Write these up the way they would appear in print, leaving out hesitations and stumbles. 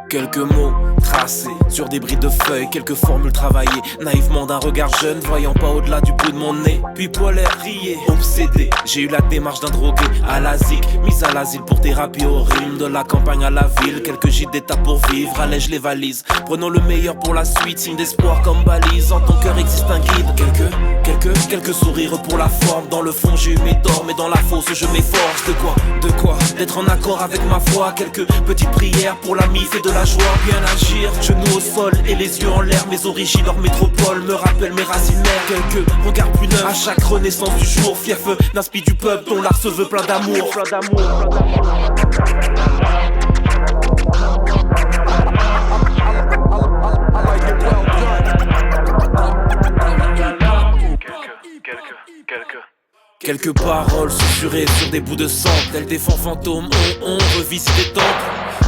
Quelques mots tracés sur des bris de feuilles, quelques formules travaillées naïvement d'un regard jeune, voyant pas au-delà du bout de mon nez. Puis polaire, rié, obsédé, j'ai eu la démarche d'un drogué à la zik, mise à l'asile pour thérapie au rime. De la campagne à la ville, quelques gîtes d'état pour vivre, allège les valises. Prenons le meilleur pour la suite, signe d'espoir comme balise. En ton cœur existe un guide, quelques sourires pour la forme. Dans le fond j'ai eu mes torts, mais dans la fosse je m'efforce. De quoi d'être en accord avec ma foi. Quelques petites prières pour la mise et de la joie. Bien agir, genoux au sol et les yeux en l'air. Mes origines hors métropole me rappellent mes racines mères. Quelques regards plus neufs à chaque renaissance du jour. Fief d'inspi du peuple dont l'art se veut plein d'amour. Quelques paroles susurrées sur des bouts de sang, tels des fonds fantômes, on revisite des temples.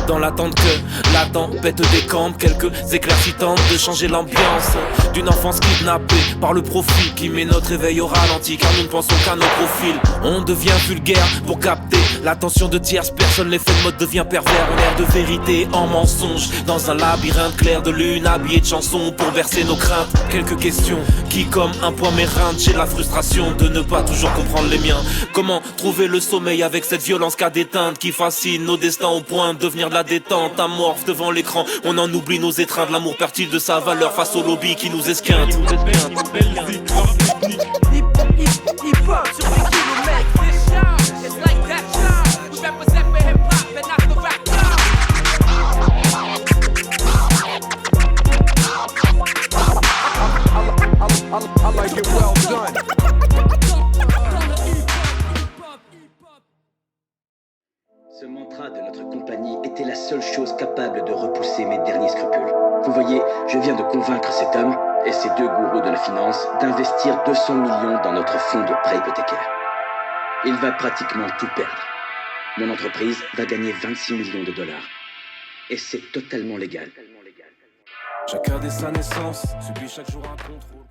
Dans l'attente que la tempête décampe, quelques éclaircies tentent de changer l'ambiance d'une enfance kidnappée par le profit qui met notre éveil au ralenti, car nous ne pensons qu'à nos profils. On devient vulgaire pour capter l'attention de tierces personnes, l'effet de mode devient pervers. On erre de vérité en mensonge dans un labyrinthe clair de lune habillé de chansons pour verser nos craintes. Quelques questions qui comme un poids m'éreintent. J'ai la frustration de ne pas toujours comprendre les miens. Comment trouver le sommeil avec cette violence qu'a d'éteinte qui fascine nos destins au point de devenir de la détente. Amorphe devant l'écran, on en oublie nos étreintes. L'amour perd-il de sa valeur face au lobby qui nous esquinte? Hip-hop sur des kilomètres. It's like that time. We represent for hip-hop and not the rap god. I like it well done. Ce mantra de notre compagnie était la seule chose capable de repousser mes derniers scrupules. Vous voyez, je viens de convaincre cet homme et ces deux gourous de la finance d'investir 200 millions dans notre fonds de prêt hypothécaire. Il va pratiquement tout perdre. Mon entreprise va gagner 26 millions de dollars. Et c'est totalement légal. Chacun dès sa naissance subit chaque jour un contrôle.